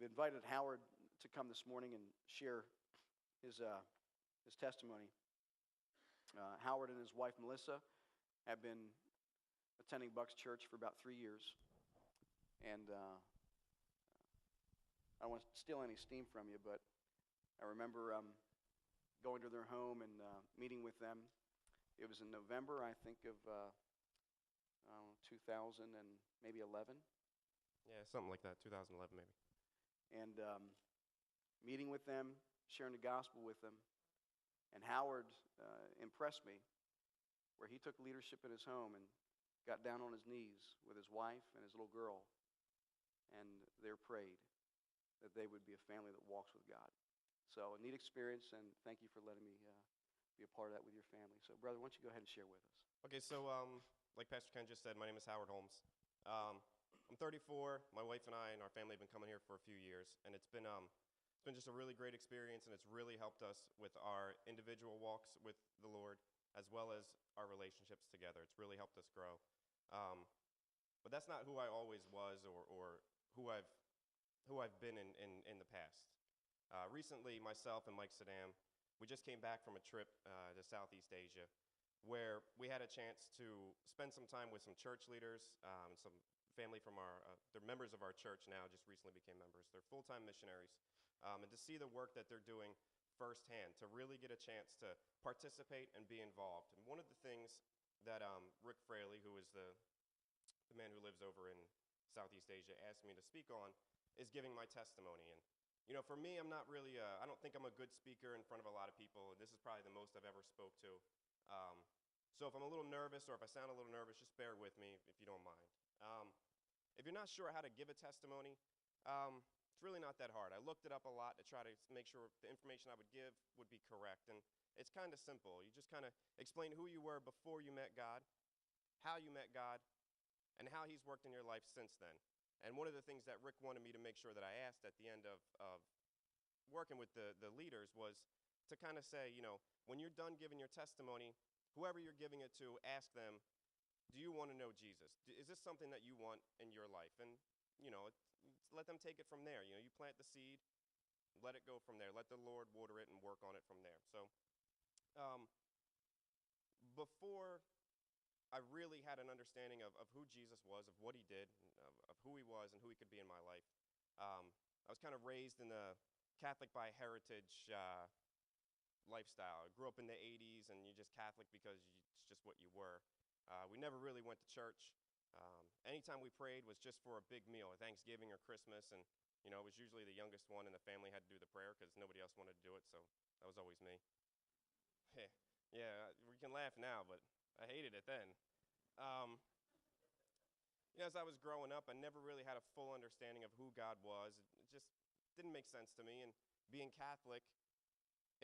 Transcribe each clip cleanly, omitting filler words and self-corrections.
We've invited Howard to come this morning and share his testimony. Howard and his wife Melissa have been attending Bucks Church for about 3 years, and I don't want to steal any steam from you, but I remember going to their home and meeting with them. It was in November, I think, of 2000 and maybe 11. Yeah, something like that, 2011 maybe. And meeting with them, sharing the gospel with them. And Howard impressed me, where he took leadership in his home and got down on his knees with his wife and his little girl, and they prayed that they would be a family that walks with God. So a neat experience, and thank you for letting me be a part of that with your family. So, brother, why don't you go ahead and share with us? Okay, so like Pastor Ken just said, my name is Howard Holmes. I'm 34. My wife and I and our family have been coming here for a few years, and it's been just a really great experience, and it's really helped us with our individual walks with the Lord as well as our relationships together. It's really helped us grow. But that's not who I always was or who I've been in the past. Recently, myself and Mike Saddam, we just came back from a trip to Southeast Asia, where we had a chance to spend some time with some church leaders and some family from they're members of our church now, just recently became members. They're full-time missionaries. And to see the work that they're doing firsthand, to really get a chance to participate and be involved. And one of the things that Rick Fraley, who is the man who lives over in Southeast Asia, asked me to speak on is giving my testimony. And you know, for me, I'm not really, I don't think I'm a good speaker in front of a lot of people. This is probably the most I've ever spoke to. So if I'm a little nervous or if I sound a little nervous, just bear with me if you don't mind. If you're not sure how to give a testimony, it's really not that hard. I looked it up a lot to try to make sure the information I would give would be correct. And it's kind of simple. You just kind of explain who you were before you met God, how you met God, and how he's worked in your life since then. And one of the things that Rick wanted me to make sure that I asked at the end of working with the leaders was to kind of say, you know, when you're done giving your testimony, whoever you're giving it to, ask them, do you want to know Jesus? Is this something that you want in your life? And, you know, let them take it from there. You know, you plant the seed, let it go from there. Let the Lord water it and work on it from there. So before I really had an understanding of who Jesus was, of what he did, of who he was and who he could be in my life, I was kind of raised in the Catholic by heritage lifestyle. I grew up in the 80s, and you're just Catholic because it's just what you were. We never really went to church. Anytime we prayed was just for a big meal, Thanksgiving or Christmas, and you know, it was usually the youngest one in the family had to do the prayer because nobody else wanted to do it, so that was always me. Yeah, we can laugh now, but I hated it then. You know, as I was growing up, I never really had a full understanding of who God was. It just didn't make sense to me, and being Catholic,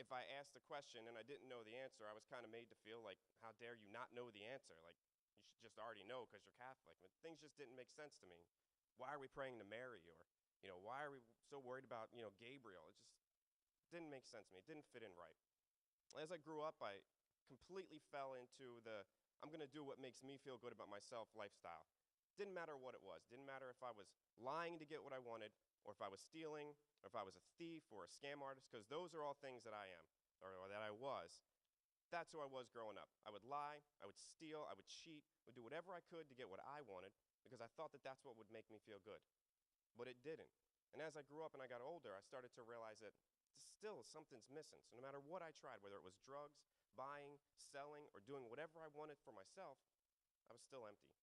if I asked a question and I didn't know the answer, I was kind of made to feel like, how dare you not know the answer? Like, you should just already know because you're Catholic. I mean, things just didn't make sense to me. Why are we praying to Mary? Or, you know, why are we so worried about, you know, Gabriel? It just didn't make sense to me. It didn't fit in right. As I grew up, I completely fell into the, I'm going to do what makes me feel good about myself lifestyle. Didn't matter what it was. Didn't matter if I was lying to get what I wanted, or if I was stealing, or if I was a thief or a scam artist, because those are all things that I am, or that I was. That's who I was growing up. I would lie, I would steal, I would cheat, I would do whatever I could to get what I wanted, because I thought that that's what would make me feel good. But it didn't. And as I grew up and I got older, I started to realize that still something's missing. So no matter what I tried, whether it was drugs, buying, selling, or doing whatever I wanted for myself, I was still empty.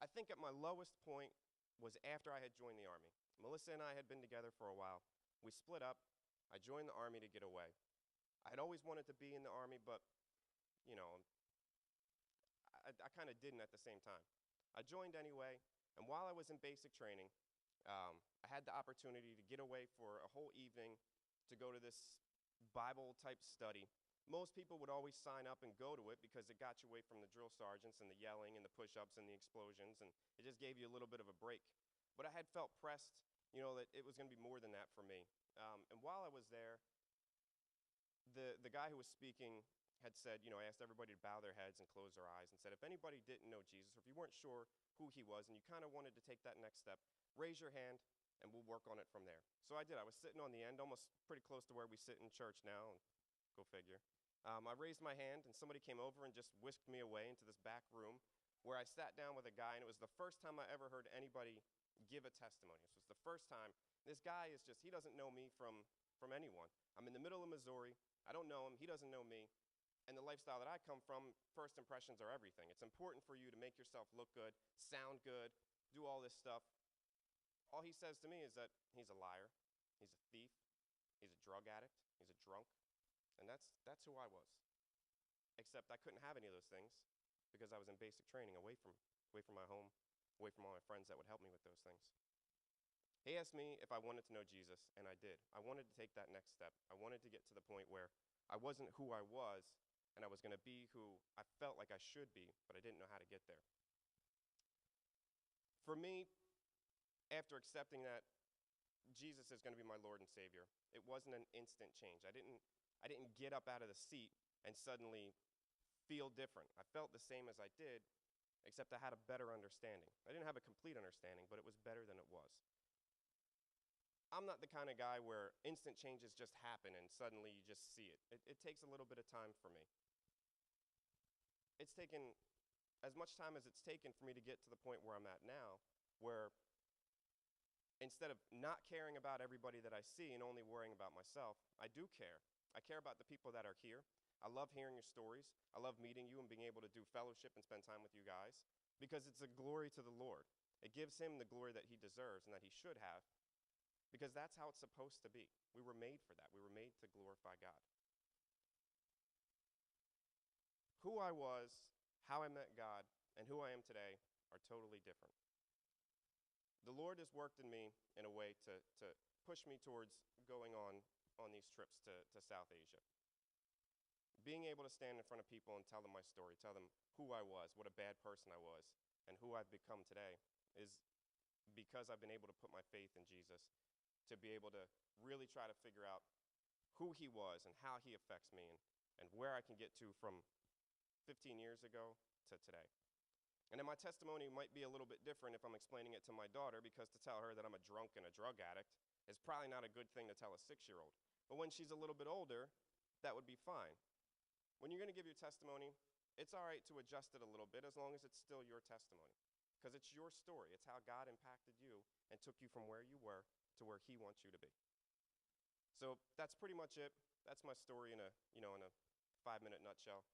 I think at my lowest point was after I had joined the Army. Melissa and I had been together for a while. We split up. I joined the Army to get away. I had always wanted to be in the Army, but, you know, I kind of didn't at the same time. I joined anyway, and while I was in basic training, I had the opportunity to get away for a whole evening to go to this Bible-type study. Most people would always sign up and go to it because it got you away from the drill sergeants and the yelling and the push-ups and the explosions, and it just gave you a little bit of a break. But I had felt pressed, you know, that it was going to be more than that for me. And while I was there, the guy who was speaking had said, you know, I asked everybody to bow their heads and close their eyes and said, if anybody didn't know Jesus, or if you weren't sure who he was and you kind of wanted to take that next step, raise your hand and we'll work on it from there. So I did. I was sitting on the end, almost pretty close to where we sit in church now, and go figure. I raised my hand, and somebody came over and just whisked me away into this back room where I sat down with a guy, and it was the first time I ever heard anybody give a testimony. This was the first time. This guy is just, he doesn't know me from anyone. I'm in the middle of Missouri. I don't know him. He doesn't know me. And the lifestyle that I come from, first impressions are everything. It's important for you to make yourself look good, sound good, do all this stuff. All he says to me is that he's a liar, he's a thief, he's a drug addict, he's a drunk. And that's who I was. Except I couldn't have any of those things because I was in basic training away from my home, away from all my friends that would help me with those things. He asked me if I wanted to know Jesus, and I did. I wanted to take that next step. I wanted to get to the point where I wasn't who I was, and I was going to be who I felt like I should be, but I didn't know how to get there. For me, after accepting that Jesus is going to be my Lord and Savior, it wasn't an instant change. I didn't get up out of the seat and suddenly feel different. I felt the same as I did, except I had a better understanding. I didn't have a complete understanding, but it was better than it was. I'm not the kind of guy where instant changes just happen and suddenly you just see it. It takes a little bit of time for me. It's taken as much time as it's taken for me to get to the point where I'm at now, where instead of not caring about everybody that I see and only worrying about myself, I do care. I care about the people that are here. I love hearing your stories. I love meeting you and being able to do fellowship and spend time with you guys because it's a glory to the Lord. It gives him the glory that he deserves and that he should have because that's how it's supposed to be. We were made for that. We were made to glorify God. Who I was, how I met God, and who I am today are totally different. The Lord has worked in me in a way to push me towards going on these trips to South Asia. Being able to stand in front of people and tell them my story, tell them who I was, what a bad person I was, and who I've become today is because I've been able to put my faith in Jesus, to be able to really try to figure out who he was and how he affects me and where I can get to from 15 years ago to today. And then my testimony might be a little bit different if I'm explaining it to my daughter, because to tell her that I'm a drunk and a drug addict is probably not a good thing to tell a 6-year-old. But when she's a little bit older, that would be fine. When you're going to give your testimony, it's all right to adjust it a little bit as long as it's still your testimony, because it's your story. It's how God impacted you and took you from where you were to where he wants you to be. So that's pretty much it. That's my story in a 5-minute nutshell.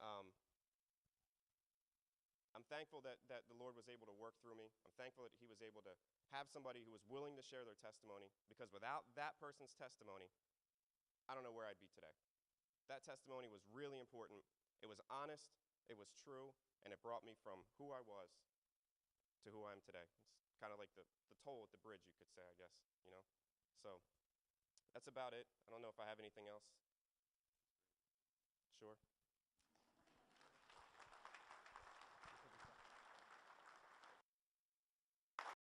I'm thankful that the Lord was able to work through me. I'm thankful that he was able to have somebody who was willing to share their testimony, because without that person's testimony, I don't know where I'd be today. That testimony was really important. It was honest, it was true, and it brought me from who I was to who I am today. It's kind of like the toll at the bridge, you could say, I guess, So that's about it. I don't know if I have anything else.